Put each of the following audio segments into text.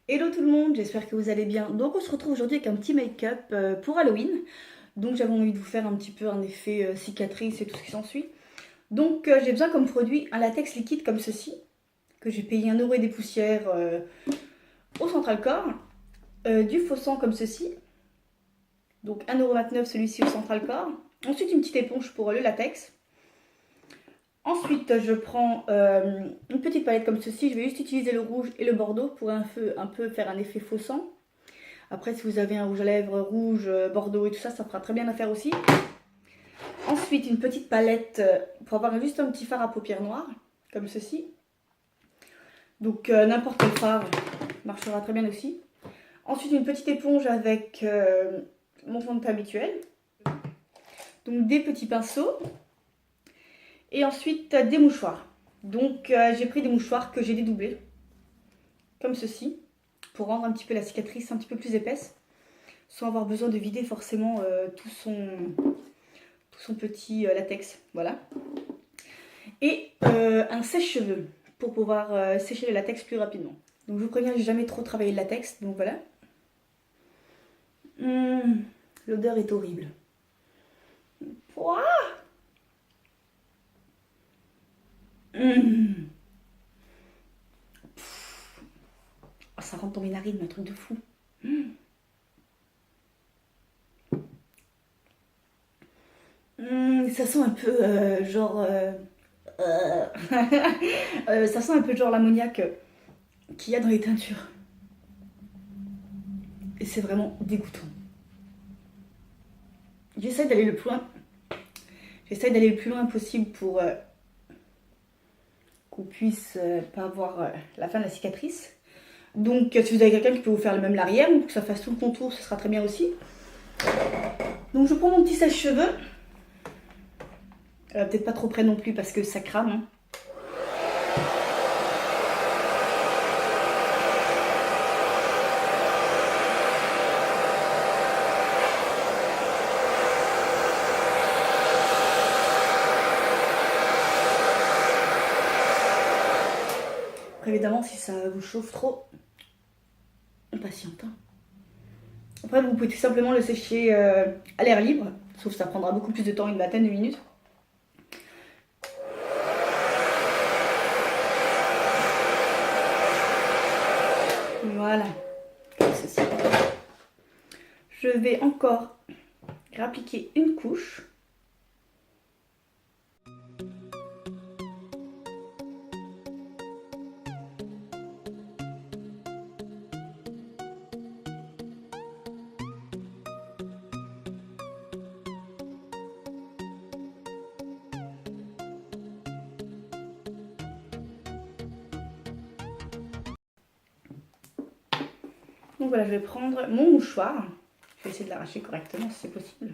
Hello tout le monde, j'espère que vous allez bien. Donc on se retrouve aujourd'hui avec un petit make-up pour Halloween. Donc j'avais envie de vous faire un petit peu un effet cicatrice et tout ce qui s'ensuit. Donc j'ai besoin comme produit un latex liquide comme ceci, que j'ai payé 1 € et des poussières au Central Corps. Du faux sang comme ceci, donc 1,29 € celui-ci au Central Corps. Ensuite une petite éponge pour le latex. Ensuite, je prends une petite palette comme ceci. Je vais juste utiliser le rouge et le bordeaux pour un peu faire un effet faux sang. Après, si vous avez un rouge à lèvres rouge, bordeaux et tout ça, ça fera très bien l'affaire aussi. Ensuite, une petite palette pour avoir juste un petit fard à paupières noires, comme ceci. Donc, n'importe quel fard marchera très bien aussi. Ensuite, une petite éponge avec mon fond de teint habituel. Donc, des petits pinceaux. Et ensuite, des mouchoirs. Donc, j'ai pris des mouchoirs que j'ai dédoublés, comme ceci, pour rendre un petit peu la cicatrice un petit peu plus épaisse, sans avoir besoin de vider forcément tout son petit latex. Voilà. Et un sèche-cheveux pour pouvoir sécher le latex plus rapidement. Donc je vous préviens, j'ai jamais trop travaillé le latex, donc voilà. L'odeur est horrible. Ouah. Oh, ça rentre dans mes narines, un truc de fou. Ça sent un peu genre... ça sent un peu genre l'ammoniac qu'il y a dans les teintures. Et c'est vraiment dégoûtant. J'essaie d'aller le plus loin. J'essaie d'aller le plus loin possible pour qu'on puisse pas avoir la fin de la cicatrice. Donc si vous avez quelqu'un qui peut vous faire le même l'arrière ou que ça fasse tout le contour, ce sera très bien aussi. Donc je prends mon petit sèche-cheveux. Peut-être pas trop près non plus parce que ça crame. Hein. Après, évidemment, si ça vous chauffe trop, on patiente. Hein. Après, vous pouvez tout simplement le sécher à l'air libre, sauf que ça prendra beaucoup plus de temps, une vingtaine de minutes. Voilà, comme ceci. Je vais encore réappliquer une couche. Donc voilà, je vais prendre mon mouchoir. Je vais essayer de l'arracher correctement si c'est possible.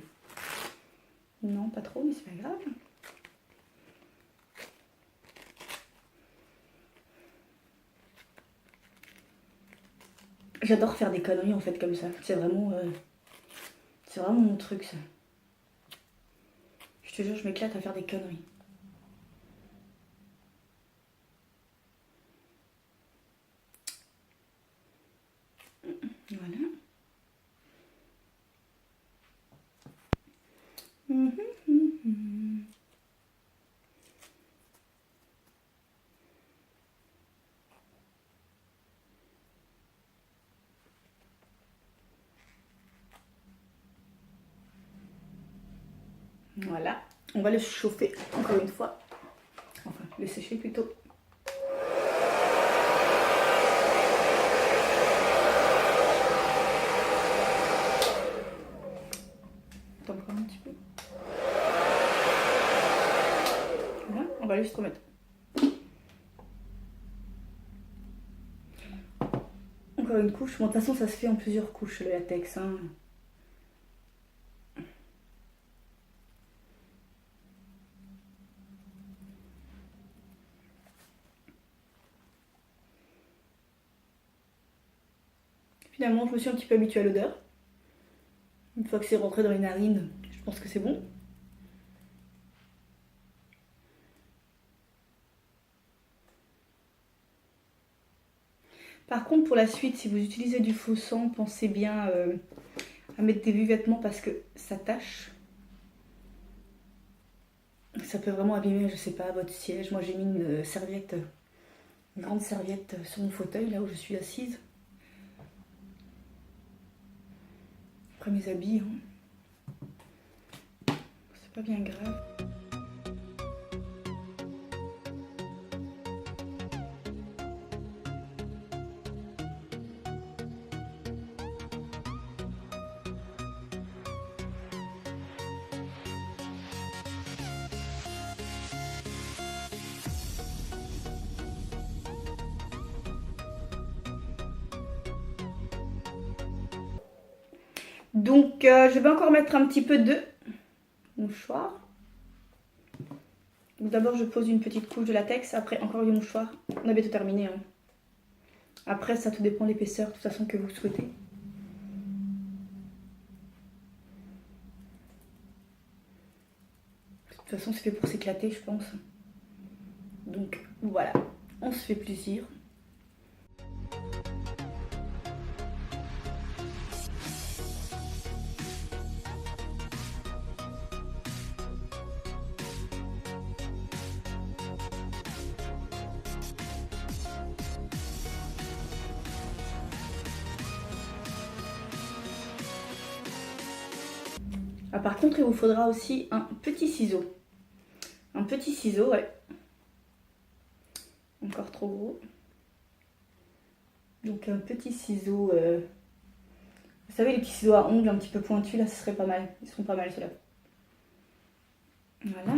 Non, pas trop, mais c'est pas grave. J'adore faire des conneries en fait comme ça. C'est vraiment mon truc ça. Je te jure, je m'éclate à faire des conneries. Voilà. Voilà. On va le chauffer encore une fois. Enfin, le sécher plutôt. Attends encore un petit peu. Voilà, on va juste remettre. Encore une couche. Bon, de toute façon, ça se fait en plusieurs couches le latex. Hein. Finalement, je me suis un petit peu habituée à l'odeur. Une fois que c'est rentré dans les narines, je pense que c'est bon. Par contre, pour la suite, si vous utilisez du faux sang, pensez bien à mettre des vêtements parce que ça tâche. Ça peut vraiment abîmer, je sais pas, votre siège. Moi, j'ai mis une serviette, une grande serviette sur mon fauteuil, là où je suis assise. Après mes habits, hein. C'est pas bien grave. Donc, je vais encore mettre un petit peu de mouchoir. D'abord, je pose une petite couche de latex, après encore du mouchoir. On a bientôt terminé, hein. Après, ça tout dépend de l'épaisseur, de toute façon, que vous souhaitez. De toute façon, c'est fait pour s'éclater, je pense. Donc, voilà. On se fait plaisir. Ah, par contre, il vous faudra aussi un petit ciseau. Un petit ciseau, ouais. Encore trop gros. Donc un petit ciseau. Vous savez, les petits ciseaux à ongles un petit peu pointus, là, ce serait pas mal. Ils sont pas mal, ceux-là. Voilà.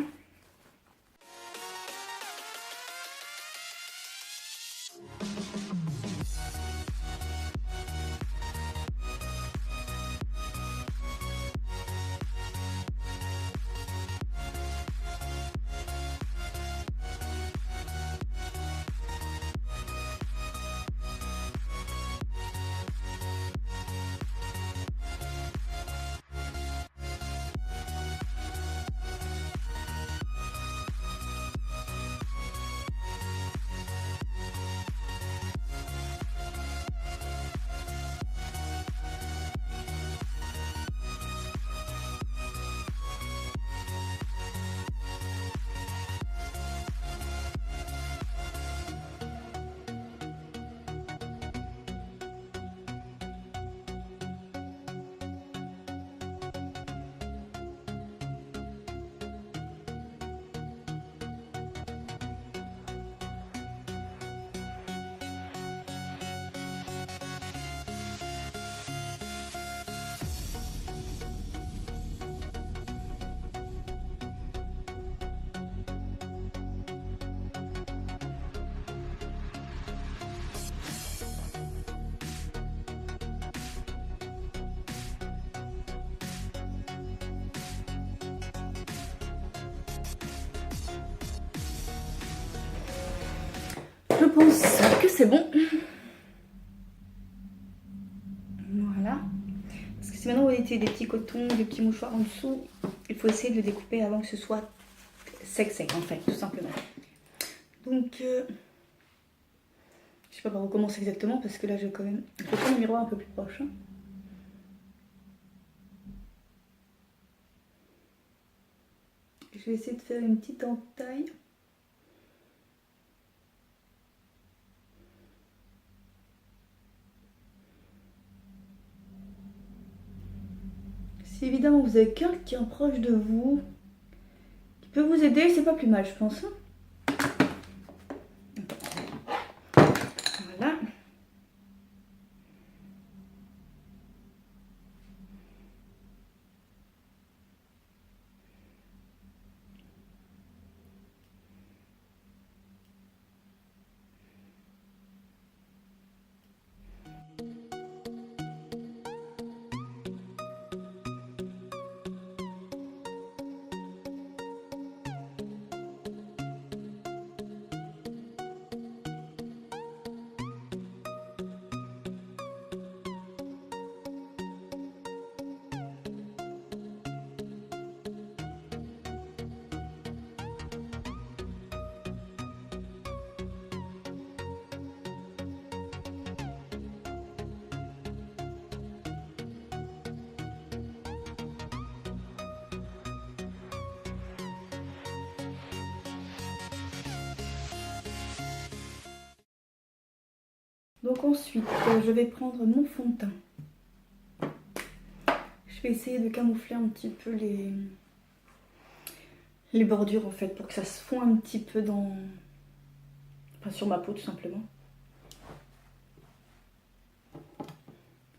Je pense que c'est bon. Voilà. Parce que si maintenant vous mettez des petits cotons, des petits mouchoirs en dessous, il faut essayer de le découper avant que ce soit sec en fait, tout simplement. Donc, je sais pas par où commencer exactement parce que là, je vais quand même prendre le miroir un peu plus proche. Hein. Je vais essayer de faire une petite entaille. Si évidemment vous avez quelqu'un proche de vous qui peut vous aider, c'est pas plus mal, je pense. Voilà. Donc ensuite, je vais prendre mon fond de teint. Je vais essayer de camoufler un petit peu les bordures en fait, pour que ça se fond un petit peu dans... Enfin, sur ma peau tout simplement.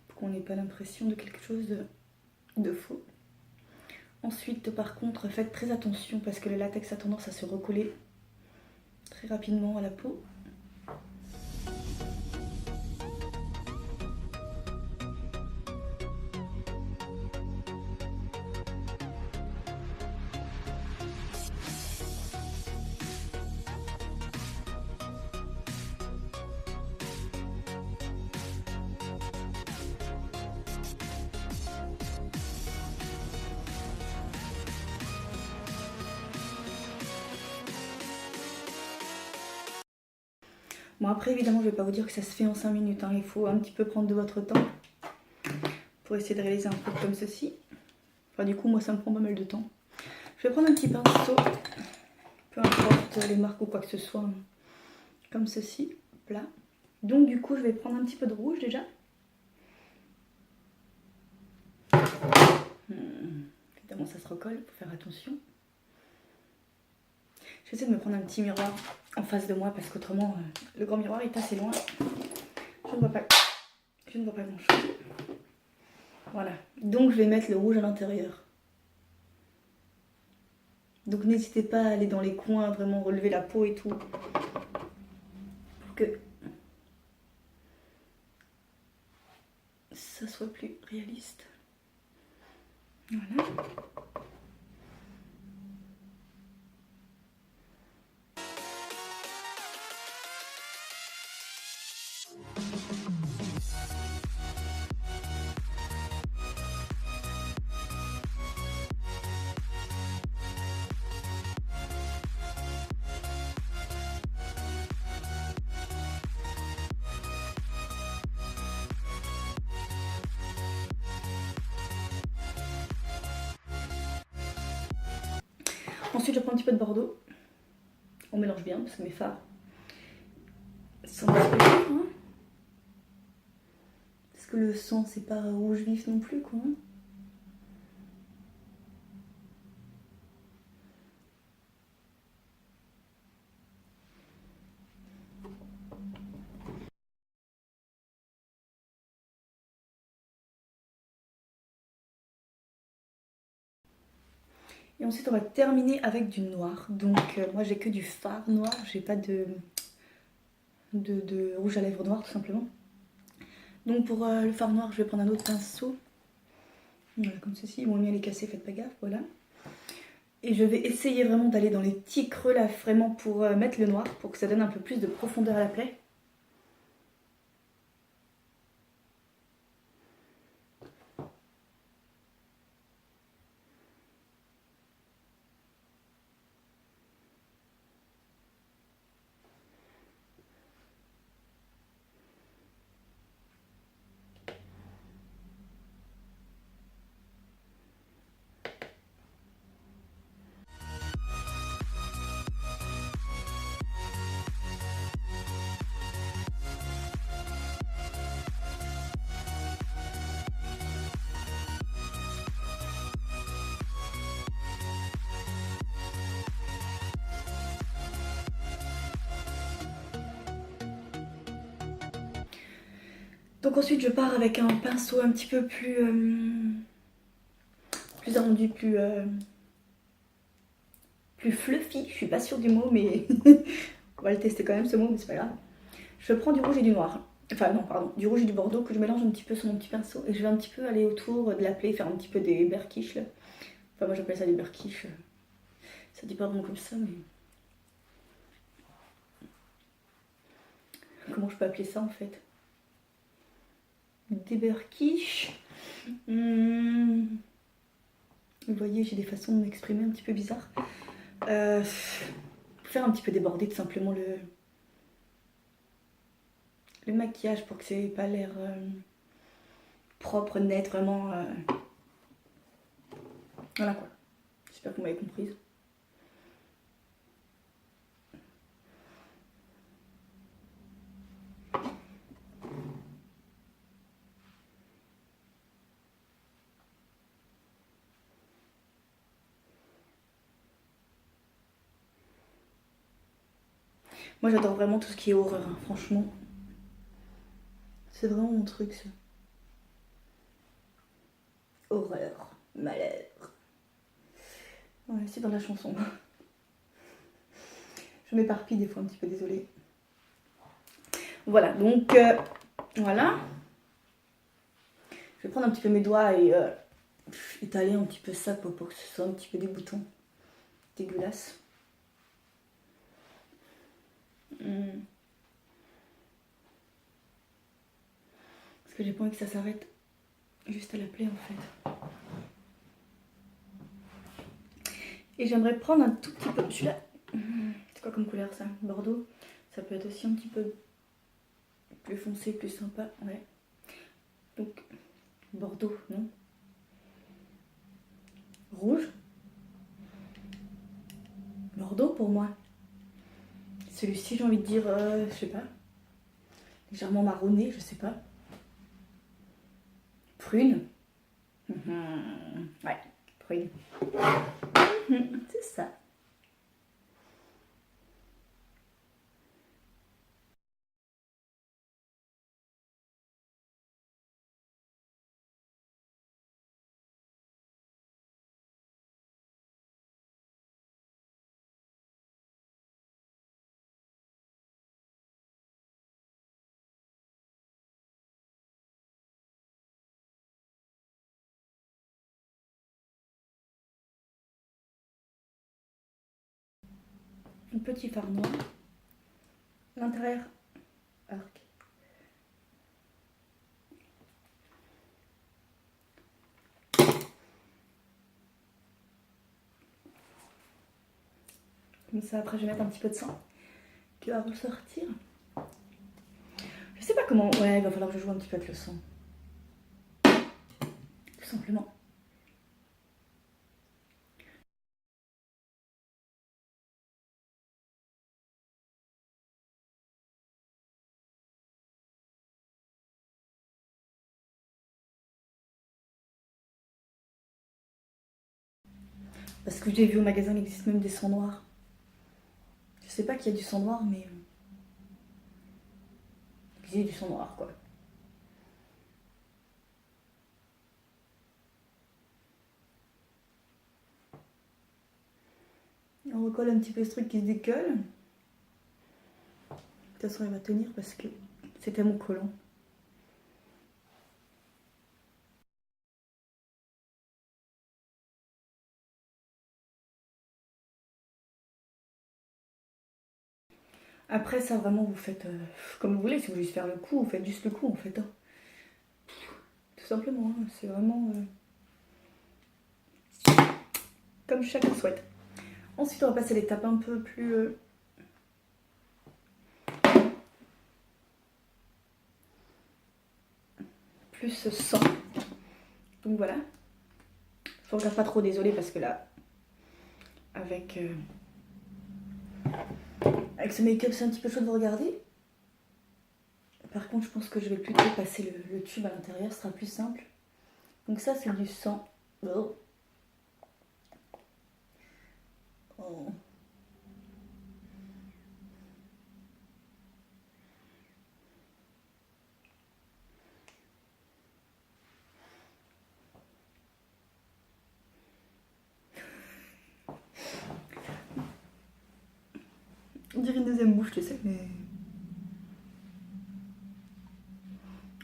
Pour qu'on n'ait pas l'impression de quelque chose de faux. Ensuite, par contre, faites très attention parce que le latex a tendance à se recoller très rapidement à la peau. Bon après évidemment je vais pas vous dire que ça se fait en 5 minutes, hein. Il faut un petit peu prendre de votre temps pour essayer de réaliser un truc comme ceci. Enfin du coup moi ça me prend pas mal de temps. Je vais prendre un petit pinceau, peu importe les marques ou quoi que ce soit, comme ceci, plat. Donc du coup je vais prendre un petit peu de rouge déjà. Évidemment ça se recolle, il faut faire attention. J'essaie de me prendre un petit miroir en face de moi parce qu'autrement le grand miroir est assez loin. Je ne vois pas grand chose. Voilà, donc je vais mettre le rouge à l'intérieur. Donc n'hésitez pas à aller dans les coins, vraiment relever la peau et tout. Pour que ça soit plus réaliste. Voilà. Ensuite je prends un petit peu de bordeaux. On mélange bien parce que mes fards sont un petit peu durs, hein. Parce que le sang c'est pas rouge vif non plus quoi. Et ensuite on va terminer avec du noir. Donc moi j'ai que du fard noir, j'ai pas de rouge à lèvres noir tout simplement. Donc pour le fard noir je vais prendre un autre pinceau. Voilà, comme ceci. Bon le mien il est cassé, faites pas gaffe, voilà. Et je vais essayer vraiment d'aller dans les petits creux là, vraiment pour mettre le noir, pour que ça donne un peu plus de profondeur à la plaie. Donc ensuite je pars avec un pinceau un petit peu plus arrondi, plus fluffy. Je suis pas sûre du mot mais on va le tester quand même ce mot, mais c'est pas grave. Je prends du rouge et du noir. Enfin non pardon, du rouge et du bordeaux que je mélange un petit peu sur mon petit pinceau. Et je vais un petit peu aller autour de la plaie, faire un petit peu des berquiches là. Enfin moi j'appelle ça des berquiches. Ça dit pas vraiment comme ça mais... Comment je peux appeler ça en fait? Des berquiches. Vous voyez, j'ai des façons de m'exprimer un petit peu bizarres. Faire un petit peu déborder tout simplement le maquillage pour que ça n'ait pas l'air propre, net, vraiment. Voilà quoi. J'espère que vous m'avez comprise. Moi j'adore vraiment tout ce qui est horreur, hein, franchement. C'est vraiment mon truc ça. Horreur, malheur. Ouais, c'est dans la chanson. Je m'éparpille des fois un petit peu, désolée. Voilà, donc voilà. Je vais prendre un petit peu mes doigts et étaler un petit peu ça pour que ce soit un petit peu des boutons. Dégueulasse. Parce que j'ai pas envie que ça s'arrête juste à la plaie en fait. Et j'aimerais prendre un tout petit peu. Celui-là, c'est quoi comme couleur ça? Bordeaux. Ça peut être aussi un petit peu plus foncé, plus sympa. Ouais. Donc, Bordeaux, non? Rouge. Bordeaux pour moi. Celui-ci, j'ai envie de dire, je sais pas. Légèrement marronné, je sais pas. Prune. Ouais, prune. C'est ça. Un petit fard noir. L'intérieur, arc. Comme ça, après, je vais mettre un petit peu de sang qui va ressortir. Je sais pas comment. Ouais, il va falloir que je joue un petit peu avec le sang. Tout simplement. Parce que j'ai vu au magasin, il existe même des sangs noirs. Je sais pas qu'il y a du sang noir, mais il y a du sang noir, quoi. On recolle un petit peu ce truc qui se décolle. De toute façon, il va tenir parce que c'est tellement collant. Après, ça, vraiment, vous faites comme vous voulez. Si vous voulez juste faire le coup, vous faites juste le coup, en fait. Hein. Tout simplement, hein. C'est vraiment comme chacun souhaite. Ensuite, on va passer à l'étape un peu plus sang. Donc voilà. Je regarde pas trop, désolée, parce que là, avec ce make-up, c'est un petit peu chaud de vous regarder. Par contre, je pense que je vais plutôt passer le tube à l'intérieur, ce sera plus simple. Donc ça, c'est du sang. Oh. Oh. On dirait une deuxième bouche, tu sais, mais...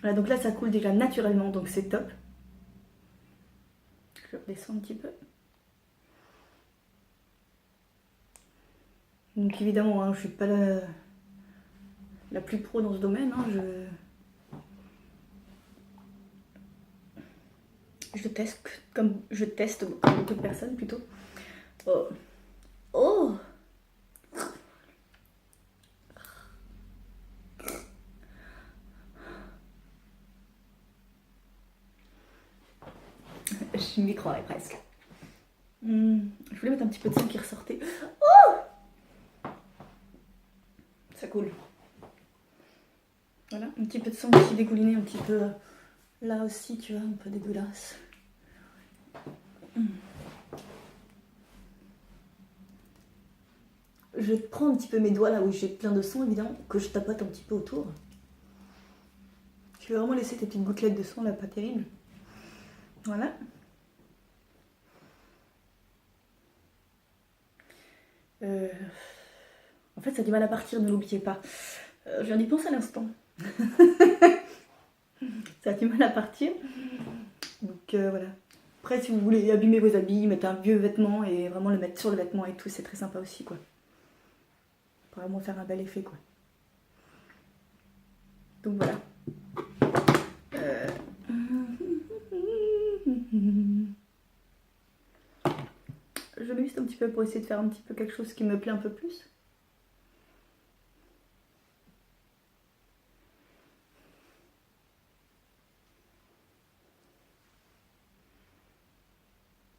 Voilà, donc là, ça coule déjà naturellement, donc c'est top. Je redescends un petit peu. Donc évidemment, hein, je suis pas la plus pro dans ce domaine. Hein, je teste comme beaucoup de personnes plutôt. Oh. Oh. Je m'y croirais presque. Je voulais mettre un petit peu de sang qui ressortait. Oh. Ça coule. Voilà, un petit peu de sang qui dégoulinait un petit peu là aussi, tu vois, un peu dégueulasse. je prends un petit peu mes doigts là où j'ai plein de sang évidemment, que je tapote un petit peu autour. Je vais vraiment laisser tes petites gouttelettes de sang là, pas terrible. Voilà. En fait, ça a du mal à partir, ne l'oubliez pas. Je viens d'y penser à l'instant. Ça a du mal à partir. Donc voilà. Après, si vous voulez abîmer vos habits, mettre un vieux vêtement et vraiment le mettre sur le vêtement et tout, c'est très sympa aussi, quoi. Pour vraiment faire un bel effet, quoi. Donc voilà. Je mets juste un petit peu pour essayer de faire un petit peu quelque chose qui me plaît un peu plus.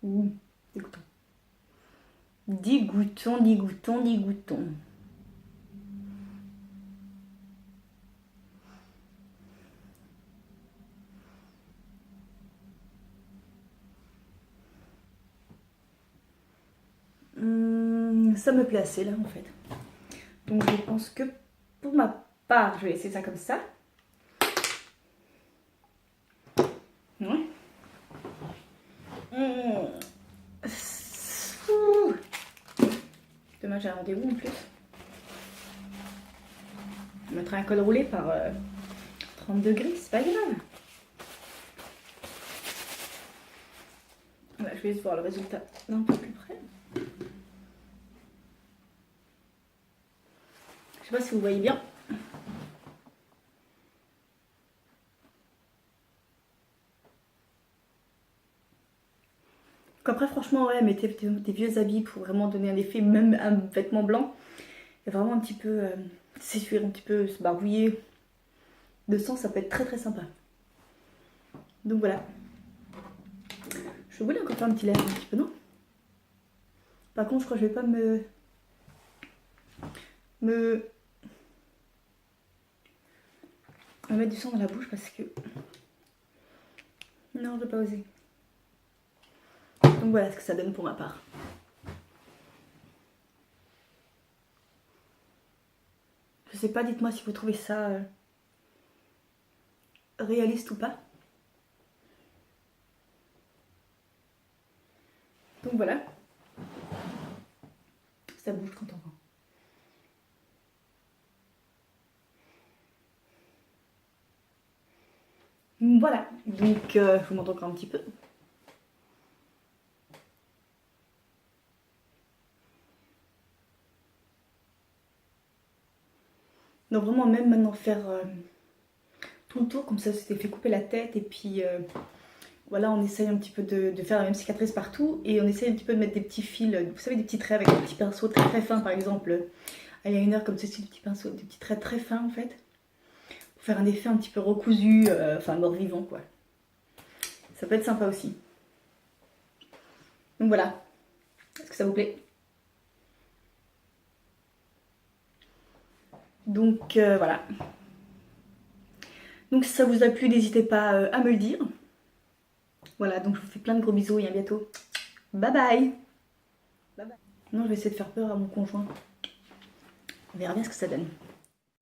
Dégoûtant. Dégoûtant, dégoûtant, dégoûtant. Ça me plaît assez là en fait. Donc je pense que pour ma part, je vais laisser ça comme ça. Ouais. Demain j'ai un rendez-vous en plus. Je mettrai un col roulé par 30 degrés, c'est pas grave. Voilà, je vais juste voir le résultat d'un peu plus près. Je sais pas si vous voyez bien. Donc après franchement ouais, mettez des vieux habits pour vraiment donner un effet, même un vêtement blanc. Et vraiment un petit peu s'essuyer, un petit peu se barbouiller de sang, ça peut être très très sympa. Donc voilà. Je voulais encore faire un petit lait un petit peu, non? Par contre je crois que je vais pas me mettre du sang dans la bouche parce que... Non, je vais pas oser. Donc voilà ce que ça donne pour ma part. Je sais pas, dites-moi si vous trouvez ça réaliste ou pas. Donc voilà. Ça bouge quand on va. Voilà, donc je vous montre encore un petit peu. Donc vraiment même maintenant faire tout le tour, comme ça c'était fait couper la tête et puis voilà, on essaye un petit peu de faire la même cicatrice partout et on essaye un petit peu de mettre des petits fils, vous savez, des petits traits avec des petits pinceaux très très fins par exemple, eyeliner comme ceci, des petits pinceaux, des petits traits très fins en fait, pour faire un effet un petit peu recousu, enfin mort vivant quoi. Ça peut être sympa aussi. Donc voilà, est-ce que ça vous plaît? Donc voilà. Donc si ça vous a plu, n'hésitez pas à me le dire. Voilà, donc je vous fais plein de gros bisous et à bientôt. Bye bye. Bye bye. Non, je vais essayer de faire peur à mon conjoint. On verra bien ce que ça donne.